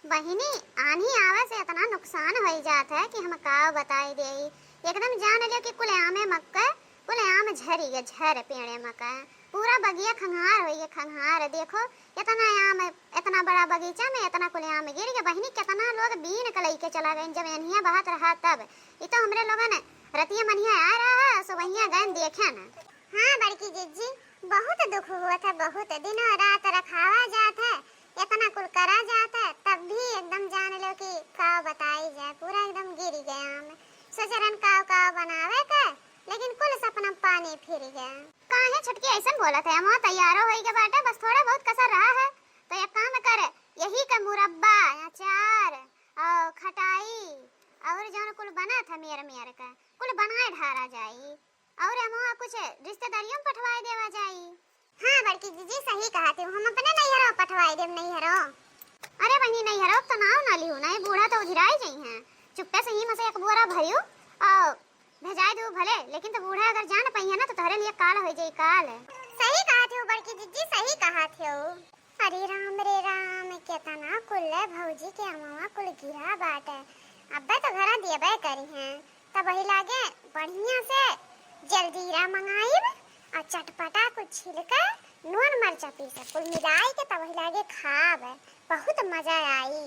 बहिनी आनी आवे से इतना नुकसान हो जात है कि हम का बताई दे। एकदम जान लियो कि कुल आमे मक्का कुल आम झरी के झर पेड़े मक्का पूरा बगिया खंगार होई है खंगार। देखो इतना आम इतना बड़ा बगीचा में इतना कुल आम गिर गया। बहिनी कितना लोग बीन कलई के चला गए जब एनिया बहत रहा तब। ये तो हमरे लोगन रतिया मनिया आ रहा है सो वहिया गन देखे ना। हाँ बड़की जीजी बहुत दुख हुआ था, बहुत दिनों रात रखावा जात है, इतना कुल करा जाता है तब भी एकदम जान लो कि काव बताई जाए पूरा एकदम गिर गया। हम सोचरन काव काव बनावे का लेकिन कुल सपना पानी फिर गया। काहे छटकी ऐसा बोलत है? हम तैयारो होई के बाटे बस थोड़ा बहुत कसर रहा है तो एक काम कर यही का मुरब्बा अचार और खटाई और जौन कुल बना था मेर मेर का कुल बनाए ढारा जाई और हम कुछ रिश्तेदारियों पठवाए देवा जाई। हाँ बड़की जीजी सही कहा थी, हम अपने नैहरों पठवाए देव नैहरों। अरे वही नैहरों तो नाव ना लियो ना, बूढ़ा तो उधिराई जाई हैं। चुप्पे से ही मसे एक बोरा भरियो और भेजाए दो भले, लेकिन तो बूढ़ा अगर जान पई है ना तो तोहरे लिए काल हो जाई काल। सही कहा थी बड़की जीजी सही कहा थी। अरे राम रे राम केतना कुल भौजी के अमवा कुल गिरा बाटे। अब्बे तो घरा देबे करी हैं तब वही लागे बढ़िया से जल्दीरा मंगाई और चटपटा कुछ छिलका नून मरचा पीस कुल मिलाई के तब लागे खाब बहुत मजा आई।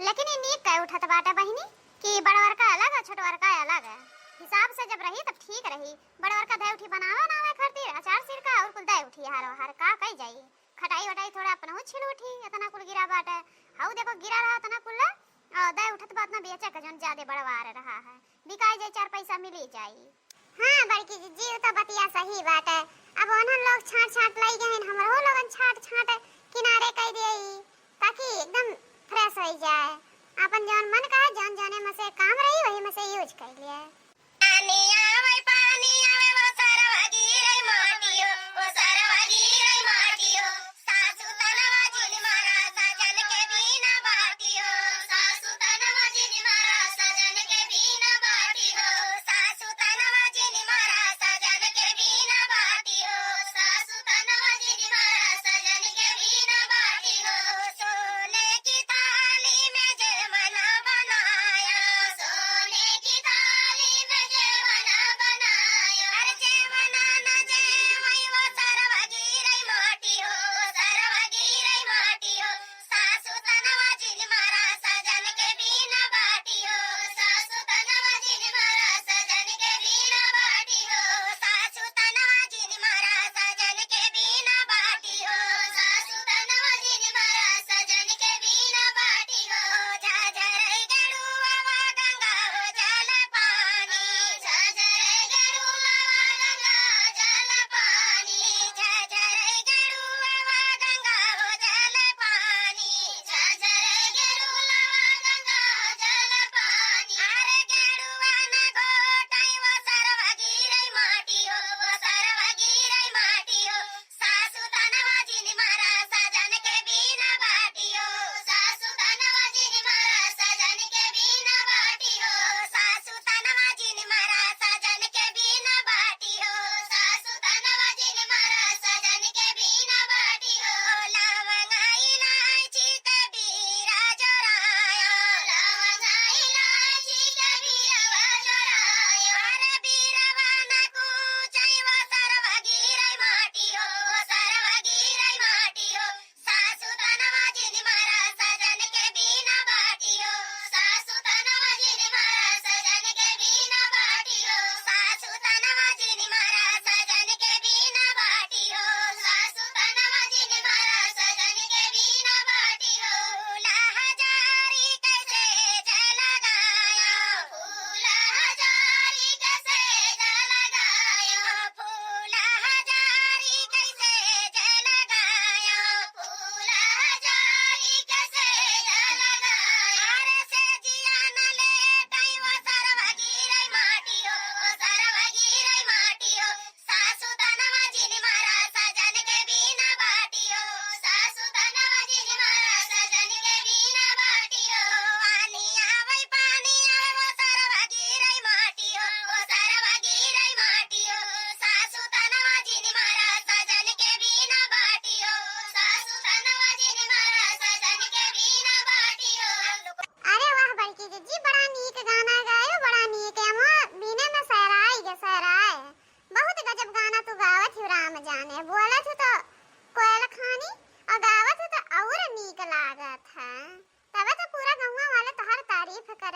लेकिन ये नीक कह उठत बाटा बहिनी कि बड़वर का अलग और छोटवर का अलग है। हिसाब से जब रही तब ठीक रही। बड़वर का दही उठी बनावा ना वे खातिर अचार सिरका और कुल दही उठी हर का कई जाई। खटाई वटाई थोड़ा अपना हो छिल उठी इतना कुल गिरा बाटा। हाउ देखो गिरा रहा तना कुल और दही उठत बात ना बेचे का जन ज्यादा बड़वार रहा है बिकाई जाए 4 पैसा मिली जाई। हाँ बड़की जीजी तो बतिया सही बात है। अब ओनन लोग छाट छाट लाई गए हमरो लोगन छाट छाट किनारे कई देई ताकि एकदम फ्रेश हो जाए। अपन जौन मन का जौन जाने में से काम रही वही में से यूज कर लिए। पानी आवे वो सरवा गिरई माटियो वो सरवा गिरई माटियो सासु तनवा जिन मारा सजन के बिना बाटियो सासु तनवा जिन मारा सजन के बिना बाटियो सासु तनवा जिन मारा सजन के बिना बाटियो सासु तनवा जिन मारा सजन के बिना बाटियो सोने की थाल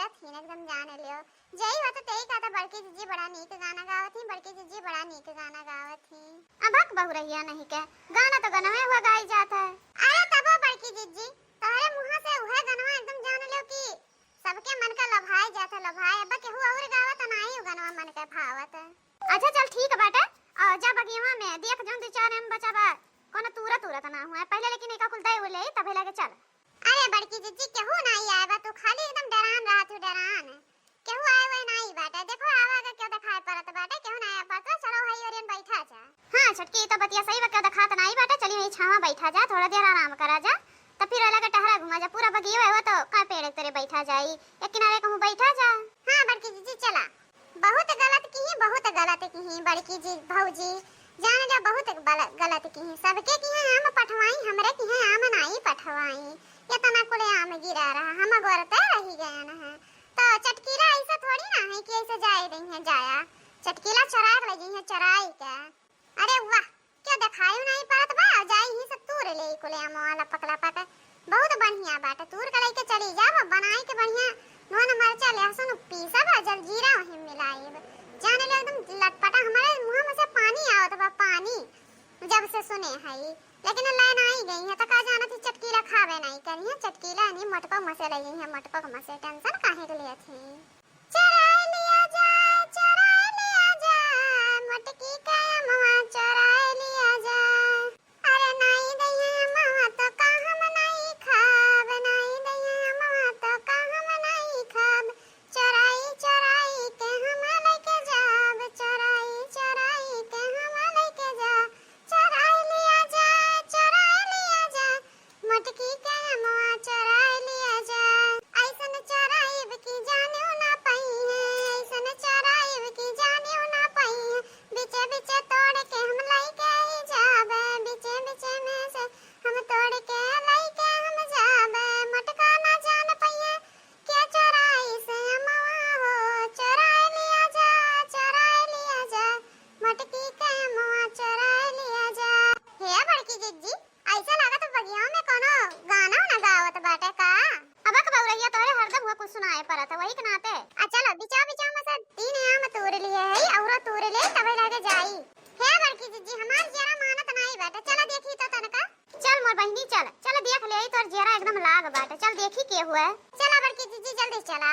करत ही एकदम जान लियो। जई बात तेई का बड़की जीजी बड़ा नीक गाना गावत ही, बड़की जीजी बड़ा नीक गाना गावत ही। अबक बहु रहिया नहीं के गाना तो गनवे हुआ गाई जाता है। अरे तबो बड़की जीजी तोहरे मुंह से उहे गनवा एकदम जान लियो कि सबके मन का लभाए जाता, लभाए अब केहू और गावत नाही गनवा मन के भावत। अच्छा चल ठीक बाटे आ जा बगिया में देख जौन दो चार हम बचाबा कोनो तुरत ना हुआ पहले, लेकिन एका कुल दे बोले तबे लगे चल। अरे बड़की जीजी केहू नहीं आएगा, तू खाली एकदम डरान रहा, तू डरान केहू आए हुए नहीं बाटे। देखो आवागा क्यों दिखाई पड़त बाटे, केहू नहीं आ पाता। चलो भाई ओरियन बैठा जा। हां छटकी तो बतिया सही बा, क्यों दिखात नहीं बाटे। चली वही छावा बैठा जा, थोड़ा देर आराम करा जा, तो फिर अलग टहरा घुमा जा। पूरा बगिया है तो का पेड़ तेरे बैठा जाई, एक किनारे कहूं बैठा जा। हां बड़की जीजी चला। बहुत गलत की ही, बहुत गलत की ही बड़की जी भौजी जान जा, बहुत गलत की है। सबके की है आम पठवाई, हमरे की है आम नहीं पठवाई। ये तना कोले आम गिरा रहा, हम गोरते रही गए न है। तो चटकीला ऐसा थोड़ी ना है कि ऐसे जाए रही है जाया। चटकीला चराग लगी है चराई के। अरे वाह क्या दिखाई नहीं पड़त बा, जाई ही सब तूर ले कोले आम वाला पकला पाके। बहुत बढ़िया बात तूर के लेके चली जा, बनाई के बढ़िया नोन मरचा लहसुन पीसा बा, जलजीरा वही मिलाई जाने ले एकदम लटपटा। हमारे मुंह में से पानी आवत बा, पानी जब से सुने हई। लेकिन लाइन आई गई है तो का जाना थी चटकीला खावे नहीं करी है। चटकीला नहीं मटको मसे लगी है, मटको के मसे टेंशन काहे के लिए थी। चरा लिया जा, चरा लिया जा, मटकी का मवा चरा लिया जा। अरे नहीं दइया मवा तो का हम नहीं खाब, नहीं दइया मवा तो का हम नहीं खाब। चराई चराई के हम लेके जाब, चराई चराई के हम लेके जा। चरा लिया जा, चरा लिया जा, मटकी के मवा चरा लिया जा। ऐसन चराइब की जाने ना पई है, ऐसन चराइब की जाने ना पई है। बीचे बीचे तोड़ के हम लेके ही जाबे, बीचे बीचे में से हम तोड़ के लेके हम जाबे। मटका ना जान पई है क्या चराई से मवा हो। चरा लिया जा, चरा लिया जा, मटकी के मवा चरा लिया जा। हे बड़की जीजी ऐसा लगा तो बगिया में कोनो गाना ना गावत बाटे का। अब का बउरैया तोरे हरदम हुआ कुछ सुनाए परत वही के नाते। आ चलो बिचा बिचा में से तीन आम तोड़ लिए है औरो तोड़ ले तबे लगे जाई। हे बड़की जीजी हमार जरा मानत नहीं बाटे, चलो देखी तो तनका। चल मोर बहिनी चल, चल देख ले तोर जरा एकदम लाग बाटे, चल देखी के हुआ। चला बड़की जीजी जल्दी चला।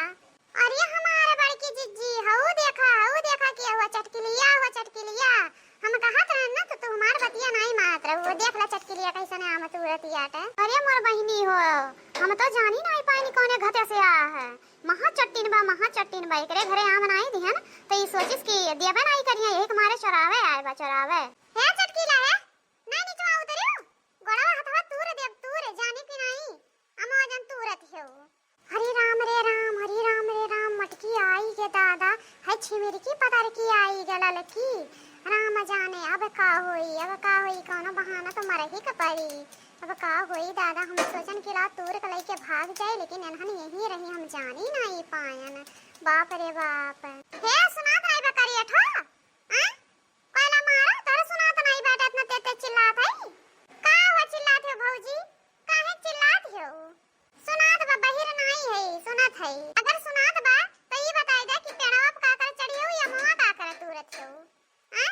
अरे हमारे बड़की जीजी हऊ देखा के हुआ चटकिलिया हुआ चटकिलिया। हम कहत रहन ना तो तू हमार बतिया नहीं मानत रहो। देख ला चटकिलिया कैसने आम तुरतियाटे। अरे मोर बहिनी हो हम तो जानी नहीं पानी कोने घटे से आ है। महा चट्टीन बा एकरे घरे आम नहीं दिहन तो ई सोचिस कि देबे नहीं करिया, एक मारे चरावे आए बा चरावे। हे चटकिला है नहीं नीचवा उतरियो, गोड़वा हथवा तूर देब तूर जानी कि नहीं अमा जन तूरत हो। हरि राम रे राम, हरि राम रे राम, मटकी आई के दादा है छिमेरी की पतार की आई गला लकी। राम जाने अब का होई कोनो बहाना तो मर ही के पड़ी। अब का होई दादा, हम सोचन कि रात तूर के लेके भाग जाए, लेकिन इन्हन यही रही हम जानी नहीं पायन। बाप रे बाप। हे सुनात है बकरिया ठो हां कोयला मारो तोर सुनात नहीं बेटा, इतना तेते चिल्लात है का हो। चिल्लात हो भौजी काहे चिल्लात हो। सुनात बा बहिर नहीं है, सुनात है। अगर सुनात बा तो ये बताई दे कि पेड़वा पे का कर चढ़ी हो या मवा का कर तुरत हो। हां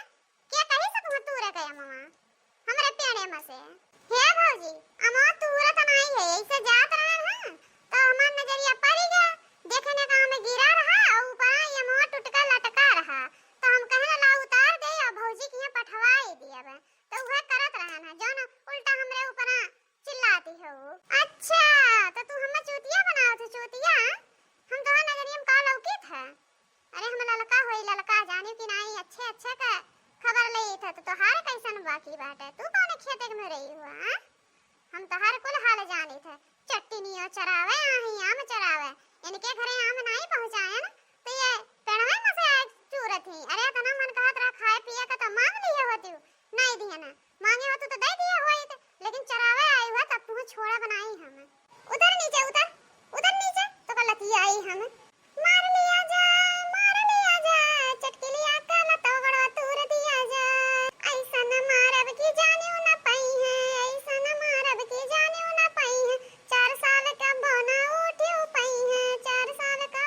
क्या कहि से तुम तूरे गया मवा हमरे पेड़े में से। हे भौजी अमा तुरत नहीं है, ऐसे जात रहन हां तो हमार नजरिया पड़ गया, देखने का हमें गिरा रहा और ऊपर ये मवा टुटका लटका रहा। तो हम कहने ला उतार दे और भौजी की पठवाई दिया बे, तो वह करत रहन है जो ना उल्टा हमरे ऊपर चिल्लाती हो। अच्छा तो तू हमें चूतिया बनावत है। चूतिया हम तो नजरिया में का लौकित है। अरे हम ललका होई ललका जाने कि नहीं अच्छे का खबर ले था तो तोहार कैसन बाकी बात है। तू कौन खेत में रही हुआ हम तोहार कुल हाल जाने थे। चट्टीनियो चरावे आही आम चरावे, इनके घरे आम नहीं पहुंचाए ना तो ये पेड़वे में से चूरत ही। अरे तना मन कहत रहा खाए पिए का तो मांग लिए होती नहीं दिया ना, मांगे हो तो दे दिया होई थे, लेकिन चरावे आई हुआ तब तू छोड़ा बनाई हम। उधर नीचे उधर नीचे तो गलती आई हम। मार लिया जा चटकिलिया का लतो बड़ा तूर दिया जा। ऐसा न मारब की जाने ना पई है, ऐसा न मारब की जाने ना पई है। 4 साल का बोना उठी पई है, 4 साल का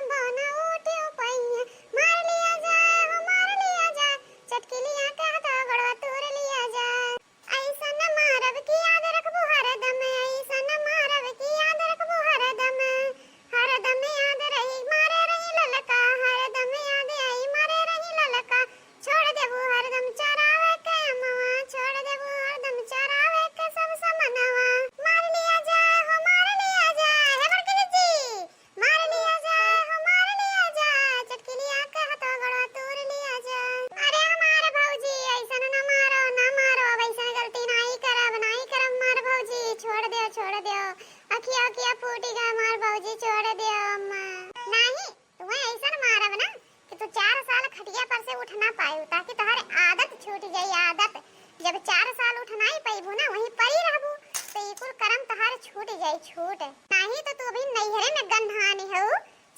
फूट नहीं तो तू अभी नैहरे में गंधानी हो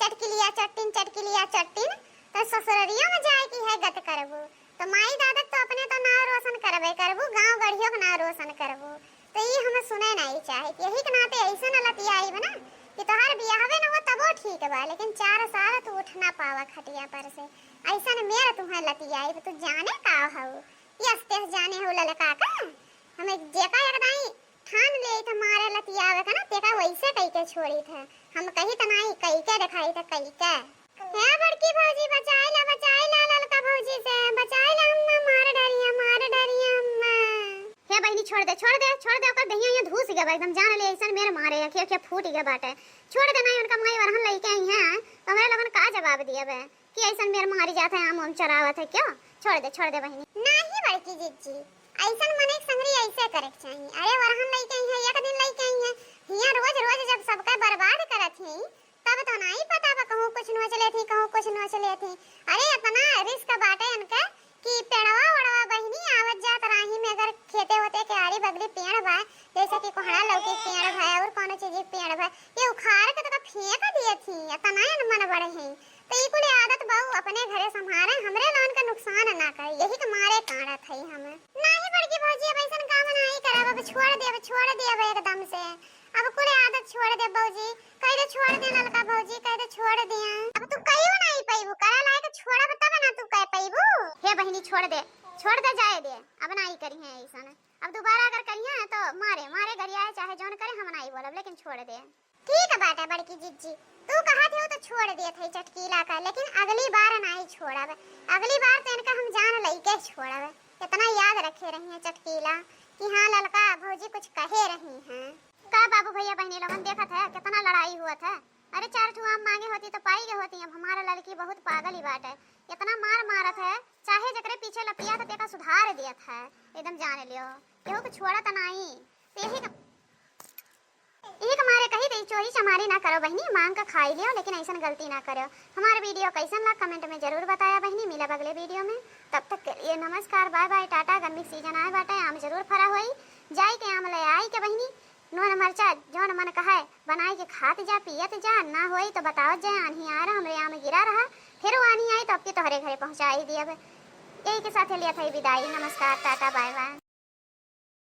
चटकिलिया चट्टिन तो ससुरियों में जाए की है गत करबू तो माई दादा तो अपने तो नाव रोशन करबे करबू गांव गढ़ियों का नाव रोशन करबू तो ये हमें सुने नहीं चाहे यही के नाते ऐसा न लतियाई बना कि तोहार बियाहवे न हो तबो ठीक बा लेकिन 4 साल तू उठ ना पावा खटिया पर से ऐसा न मेरा तुम्हें लतियाई तो जाने का हो यस्ते जाने हो ललका का हमें जेका एकदाई ठान ले त मारे लतियावे का ना तेका वैसे कई के छोड़ी थे हम कही त नहीं कई के दिखाई त कई के हे बड़की भौजी बचाई ला ललका भौजी से बचाई ला अम्मा मार डरिया अम्मा हे बहनी छोड़ दे ओकर दहिया ये धूस गया एकदम जान ले ऐसन मेरे मारे के फूट गया बाटे छोड़ दे नहीं उनका माई वरहन लई के आई है तो हमारे लगन का जवाब दिया बे कि ऐसन मेरे मारी जात है आम चरावत है क्यों छोड़ दे बहनी नहीं बड़की जीजी ऐसन मने संगरी ऐसे करे चाहिए अरे वरहन लई के आई है एक दिन लई के आई है हिया रोज जब सबका बर्बाद करत ही तब तो नहीं पता बा कहूं कुछ न चले थी अरे इतना रिस्क बाटे इनका कि पेड़वा वड़वा बहनी आवत जात राही में अगर खेते होते के आड़ी बगली पेड़ बा जैसे कि कोहड़ा लौकी पेड़ बा और कोनो चीज पेड़ बा ये उखाड़ के तो फेंक दिए थी इतना मन बड़े हैं तो ई कुल आदत बाऊ अपने घरे संभारे हमरे लोन का नुकसान ना करे यही के मारे काड़ा थई हम नहीं बड़की भौजी अब ऐसन काम नहीं करब अब छोड़ दे एकदम से अब कुल आदत छोड़ दे भौजी कह दे छोड़ दे ललका भौजी कह दे छोड़ दे अब तू कहियो नहीं पईबू करा लायक छोड़ा तब ना तू कह पईबू हे बहनी छोड़ दे जाए दे अब नहीं करी है ऐसा अब दोबारा अगर करिया है तो मारे गरिया चाहे जोन करे हम नहीं बोलब लेकिन छोड़ दे ठीक है बात है बड़की जीजी तू कहा थे तो छोड़ दिए थे चटकीला का लेकिन अगली बार नहीं छोड़ब अगली बार तो इनका हम जान लई के छोड़ब इतना याद रखे रही है चटकीला कि हाँ ललका भौजी कुछ कहे रही हैं का बाबू भैया बहनी लोगन देखत है कितना लड़ाई हुआ था अरे 4 ठो आम मांगे होती तो पाई गई होती अब हमारा लड़की बहुत पागल ही बात है इतना मारत है चाहे जकरे पीछे लपिया तो तेका सुधार दिया था एकदम जाने लियो केहू को छोड़ा तो नहीं यही हमारे कही गई चोरी चमारी ना करो बहनी मांग का खाई लियो लेकिन ऐसा गलती ना करो हमारा वीडियो कैसन लगा कमेंट में जरूर बताया बहनी मिला अगले वीडियो में तब तक के लिए नमस्कार बाय बाय टाटा गर्मी सीजन आए बाटे आम जरूर फरा होई जाई के आम ले आई के बहनी नोन मरचा जौन मन कहे बनाई के खात जा पियत जा ना होई तो बताओ जाए आनी आ रहा हमरे आम गिरा रहा फिर वो आनी आई तो अब के तोहरे घरे पहुंचाई दिया यही के साथ लिया था विदाई नमस्कार टाटा बाय बाय।